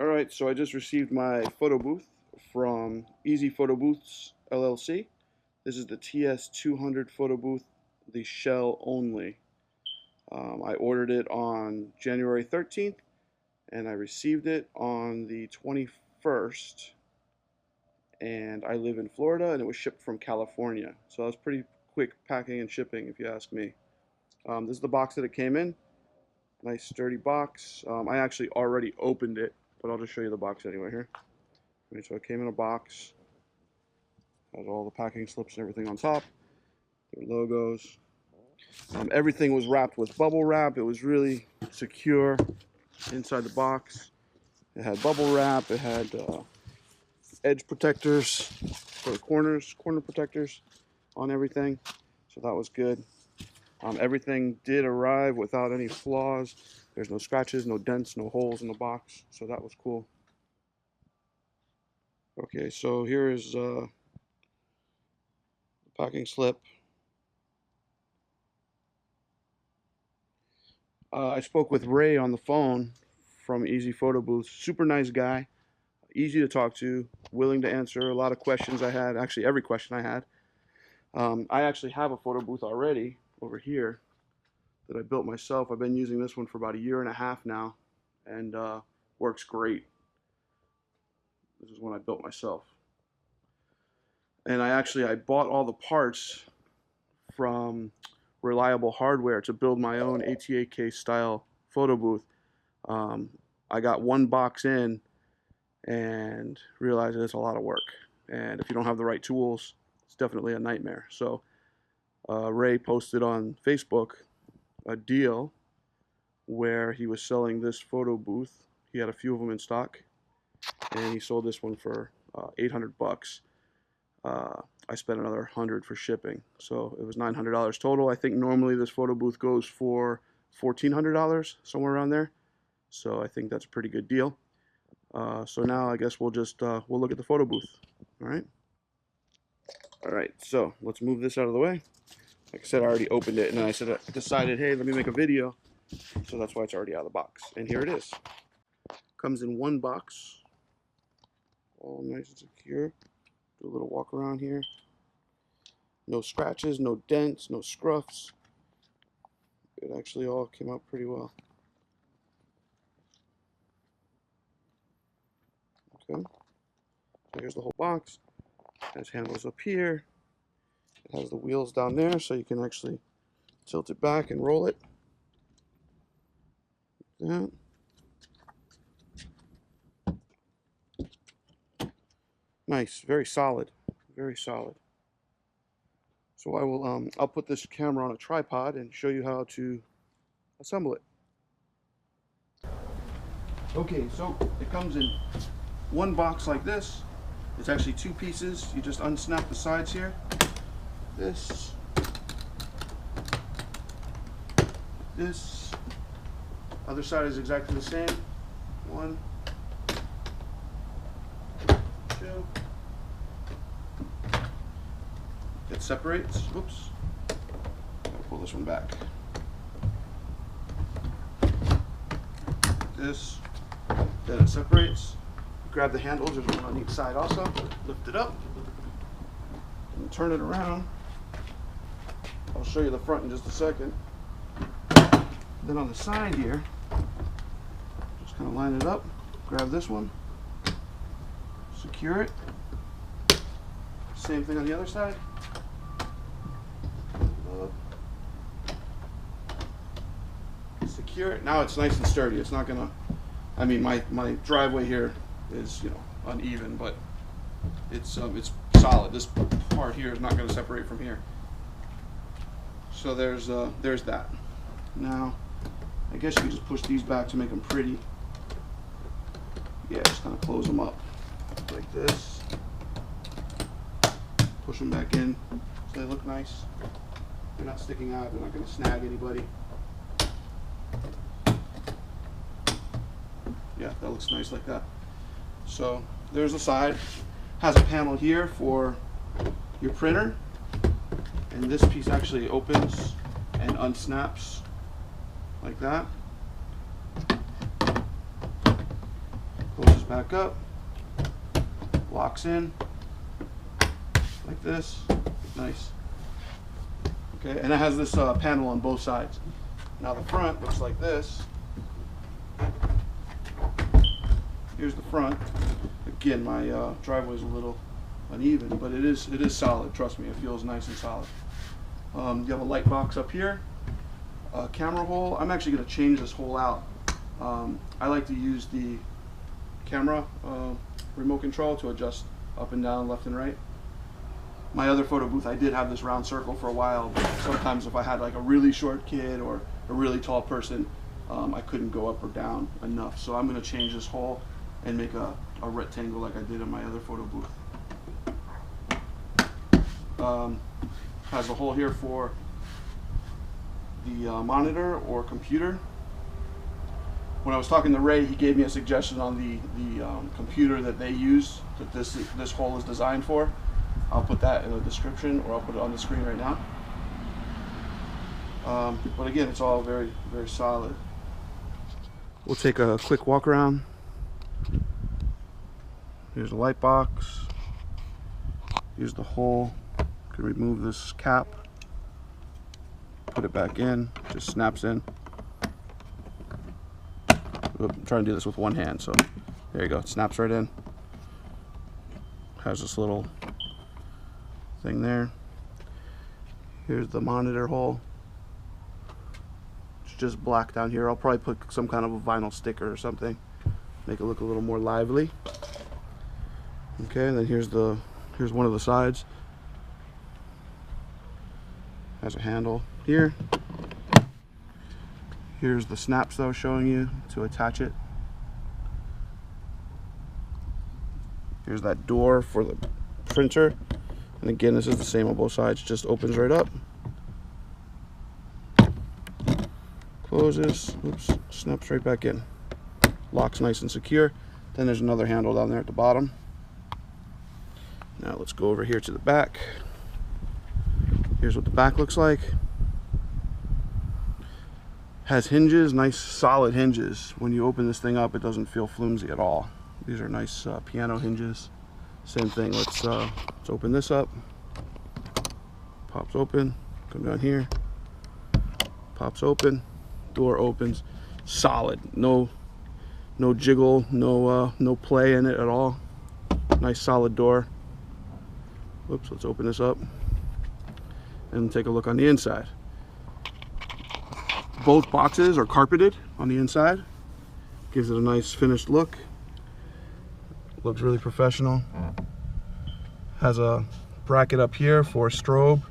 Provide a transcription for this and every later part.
Alright, so I just received my photo booth from Easy Photo Booths LLC. This is the TS200 Photo Booth, the shell only. I ordered it on January 13th and I received it on the 21st. And I live in Florida and it was shipped from California. So that was pretty quick packing and shipping, if you ask me. This is the box that it came in. Nice sturdy box. I actually already opened it, but I'll just show you the box anyway here. Right, so it came in a box, has all the packing slips and everything on top, their logos. Everything was wrapped with bubble wrap. It was really secure inside the box. It had bubble wrap. It had edge protectors for the corner protectors on everything. So that was good. Everything did arrive without any flaws. There's no scratches, no dents, no holes in the box. So that was cool. Okay, so here is the packing slip. I spoke with Ray on the phone from Easy Photo Booth. Super nice guy, easy to talk to, willing to answer a lot of questions I had. Actually, every question I had. I actually have a photo booth already over here that I built myself. I've been using this one for about a year and a half now, and works great. This is one I built myself. And I bought all the parts from Reliable Hardware to build my own ATA style photo booth. I got one box in and realized it's a lot of work. And if you don't have the right tools, it's definitely a nightmare. So Ray posted on Facebook a deal where he was selling this photo booth. He had a few of them in stock, and he sold this one for 800 bucks. I spent another 100 for shipping, so it was $900 total. I think normally this photo booth goes for $1,400, somewhere around there. So I think that's a pretty good deal. So now I guess we'll just we'll look at the photo booth. All right. All right. So let's move this out of the way. Like I said, I already opened it, and then I decided, hey, let me make a video. So that's why it's already out of the box. And here it is. Comes in one box, all nice and secure. Do a little walk around here. No scratches, no dents, no scruffs. It actually all came out pretty well. Okay. So here's the whole box. It has handles up here. It has the wheels down there, so you can actually tilt it back and roll it. Like that. Nice, very solid, very solid. So I'll put this camera on a tripod and show you how to assemble it. Okay, so it comes in one box like this. It's actually two pieces. You just unsnap the sides here. This. Other side is exactly the same. 1, 2. It separates. Oops. Gotta pull this one back. This. Then it separates. Grab the handles. There's one on each side also. Lift it up. And turn it around. I'll show you the front in just a second. Then on the side here, just kind of line it up. Grab this one. Secure it. Same thing on the other side. Secure it. Now it's nice and sturdy. It's not gonna. I mean, my driveway here is, you know, uneven, but it's solid. This part here is not going to separate from here. So there's that. Now, I guess you can just push these back to make them pretty. Yeah, just kind of close them up like this. Push them back in so they look nice. They're not sticking out. They're not going to snag anybody. Yeah, that looks nice like that. So there's the side. Has a panel here for your printer, and this piece actually opens and unsnaps like that. Goes back up, locks in like this. Nice. Okay, and it has this panel on both sides. Now the front looks like this. Here's the front. Again, my driveway is a little uneven, but it is solid. Trust me, it feels nice and solid. You have a light box up here, a camera hole. I'm actually going to change this hole out. I like to use the camera remote control to adjust up and down, left and right. My other photo booth, I did have this round circle for a while, but sometimes if I had like a really short kid or a really tall person, I couldn't go up or down enough. So I'm going to change this hole and make a rectangle like I did in my other photo booth. Has a hole here for the monitor or computer. When I was talking to Ray, he gave me a suggestion on the computer that they use, that this hole is designed for. I'll put that in the description, or I'll put it on the screen right now. But again, it's all very, very solid. We'll take a quick walk around. Here's the light box. Here's the hole. You can remove this cap, put it back in, just snaps in. I'm trying to do this with one hand, so there you go, it snaps right in. Has this little thing there. Here's the monitor hole. It's just black down here. I'll probably put some kind of a vinyl sticker or something, make it look a little more lively. Okay, and then here's one of the sides. Has a handle here. Here's the snaps that I was showing you to attach it. Here's that door for the printer. And again, this is the same on both sides, just opens right up. Closes, oops, snaps right back in. Locks nice and secure. Then there's another handle down there at the bottom. Now let's go over here to the back. Here's what the back looks like. Has hinges, nice solid hinges. When you open this thing up, it doesn't feel flimsy at all. These are nice piano hinges. Same thing, let's open this up. Pops open, come down here. Pops open, door opens. Solid, no jiggle, no play in it at all. Nice solid door. Whoops, let's open this up and take a look on the inside. Both boxes are carpeted on the inside. Gives it a nice finished look. Looks really professional. Has a bracket up here for strobe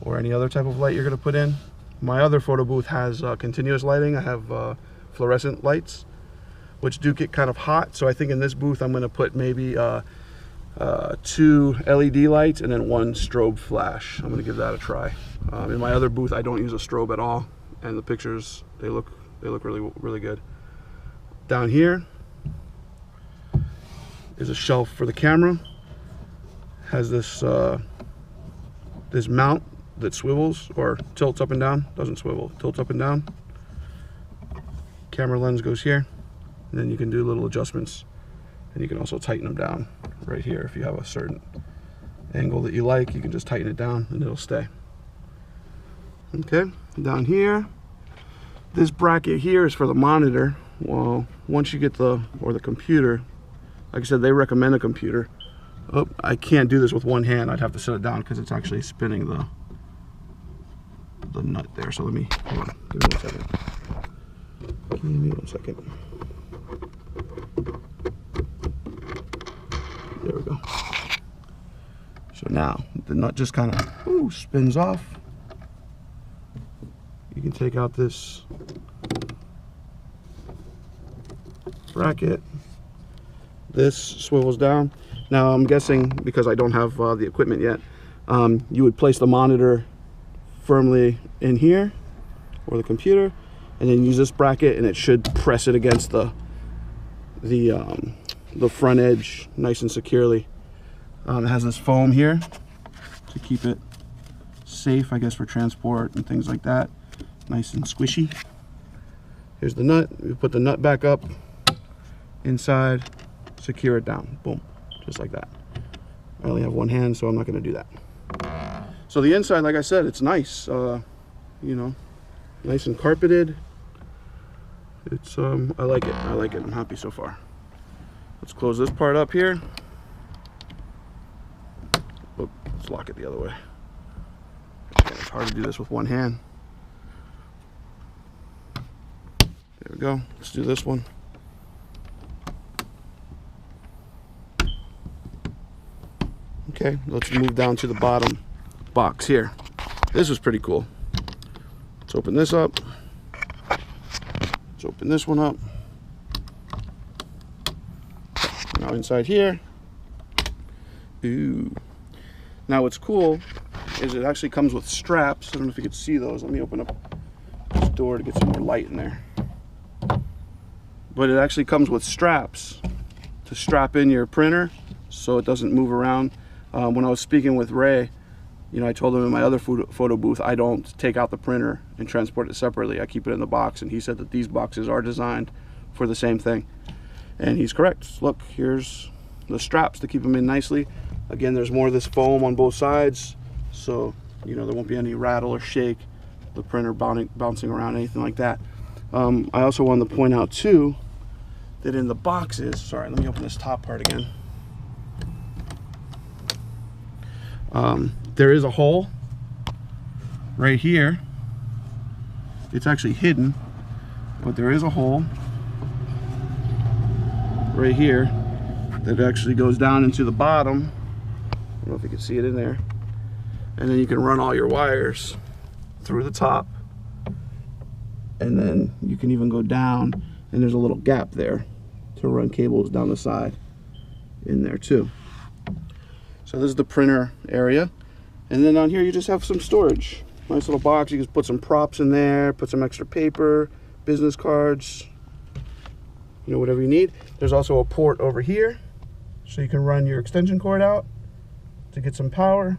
or any other type of light you're going to put in. My other photo booth has continuous lighting. I have fluorescent lights, which do get kind of hot. So I think in this booth I'm going to put maybe 2 LED lights and then 1 strobe flash. I'm going to give that a try. In my other booth I don't use a strobe at all, and the pictures they look really good. Down here is a shelf for the camera. Has this this mount that swivels or tilts up and down. Doesn't swivel, tilts up and down. Camera lens goes here, and then you can do little adjustments, and you can also tighten them down right here. If you have a certain angle that you like, you can just tighten it down and it'll stay. Okay, down here, this bracket here is for the monitor. Well, once you get the computer, like I said, they recommend a computer. Oh, I can't do this with one hand. I'd have to set it down because it's actually spinning the nut there. So let me, hold on, give me 1 second. Give me 1 second. There we go. So now the nut just kind of spins off. You can take out this bracket. This swivels down. Now I'm guessing, because I don't have the equipment yet, you would place the monitor firmly in here, or the computer, and then use this bracket, and it should press it against the front edge nice and securely. It has this foam here to keep it safe, I guess, for transport and things like that. Nice and squishy. Here's the nut. We put the nut back up, inside, secure it down. Boom, just like that. I only have one hand, so I'm not going to do that. So the inside, like I said, it's nice. You know, nice and carpeted. It's I like it. I like it. I'm happy so far. Let's close this part up here. Oh, let's lock it the other way. Again, it's hard to do this with one hand. There we go. Let's do this one. Okay, let's move down to the bottom box here. This is pretty cool. Let's open this up. Let's open this one up. Now inside here. Ooh. Now what's cool is it actually comes with straps. I don't know if you can see those. Let me open up this door to get some more light in there. But it actually comes with straps to strap in your printer so it doesn't move around. When I was speaking with Ray, you know, I told him in my other photo booth, I don't take out the printer and transport it separately. I keep it in the box, and he said that these boxes are designed for the same thing. And he's correct. Look, here's the straps to keep them in nicely. Again, there's more of this foam on both sides, so, you know, there won't be any rattle or shake, the printer bouncing around, anything like that. I also wanted to point out, too, that in the boxes, sorry, let me open this top part again. There is a hole right here. It's actually hidden, but there is a hole right here that actually goes down into the bottom. I don't know if you can see it in there. And then you can run all your wires through the top, and then you can even go down, and there's a little gap there to run cables down the side in there too. So this is the printer area, and then on here you just have some storage. Nice little box. You can put some props in there, put some extra paper, business cards, you know, whatever you need. There's also a port over here, so you can run your extension cord out to get some power.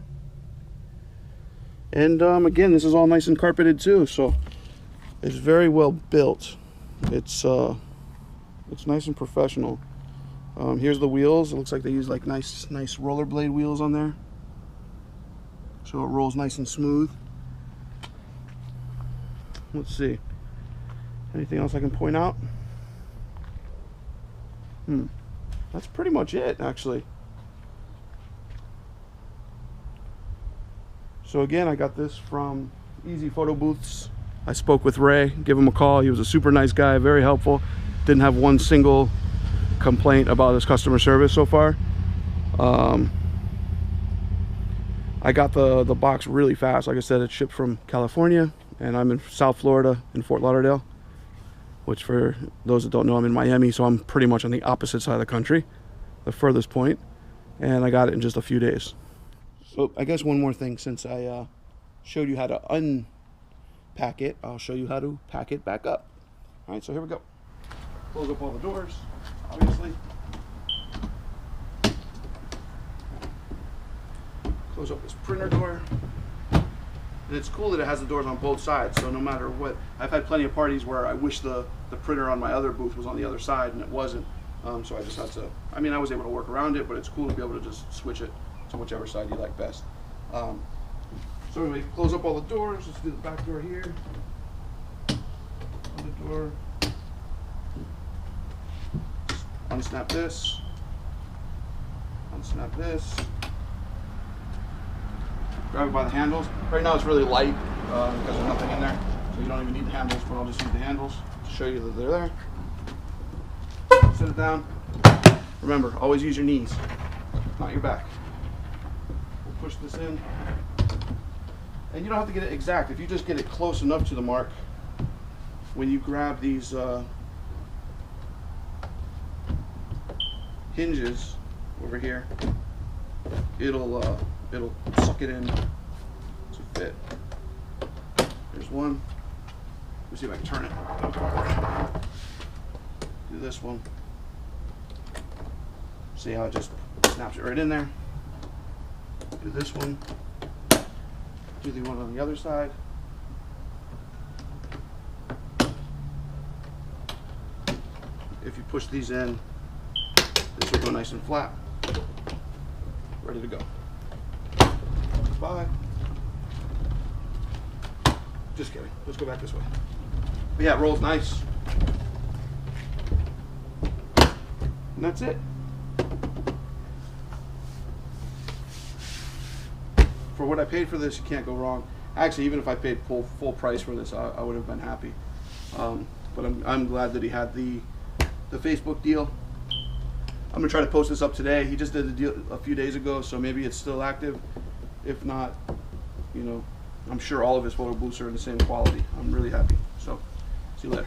And again, this is all nice and carpeted too, so it's very well built. It's nice and professional. Here's the wheels. It looks like they use like nice rollerblade wheels on there, so it rolls nice and smooth. Let's see, anything else I can point out? That's pretty much it, actually. So again, I got this from Easy Photo Booths. I spoke with Ray, give him a call. He was a super nice guy, very helpful. Didn't have one single complaint about his customer service so far. I got the box really fast. Like I said, it shipped from California, and I'm in South Florida in Fort Lauderdale, which for those that don't know, I'm in Miami, so I'm pretty much on the opposite side of the country, the furthest point, and I got it in just a few days. So I guess one more thing, since I showed you how to unpack it, I'll show you how to pack it back up. All right, so here we go. Close up all the doors, obviously. Close up this printer door. And it's cool that it has the doors on both sides, so no matter what, I've had plenty of parties where I wish the printer on my other booth was on the other side and it wasn't. So I just had to, I mean, I was able to work around it, but it's cool to be able to just switch it to whichever side you like best. So anyway, close up all the doors. Let's do the back door here. Other door. Unsnap this. Unsnap this. Grab it by the handles. Right now it's really light because there's nothing in there, so you don't even need the handles, but I'll just use the handles to show you that they're there. Sit it down. Remember, always use your knees, not your back. We'll push this in. And you don't have to get it exact. If you just get it close enough to the mark, when you grab these hinges over here, it'll suck it in to fit. There's one. Let me see if I can turn it. Do this one. See how it just snaps it right in there. Do this one. Do the one on the other side. If you push these in, go nice and flat. Ready to go. Bye. Just kidding. Let's go back this way. But yeah, it rolls nice. And that's it. For what I paid for this, you can't go wrong. Actually, even if I paid full price for this, I would have been happy. But I'm glad that he had the Facebook deal. I'm gonna try to post this up today. He just did the deal a few days ago, so maybe it's still active. If not, you know, I'm sure all of his photo booths are in the same quality. I'm really happy. So, see you later.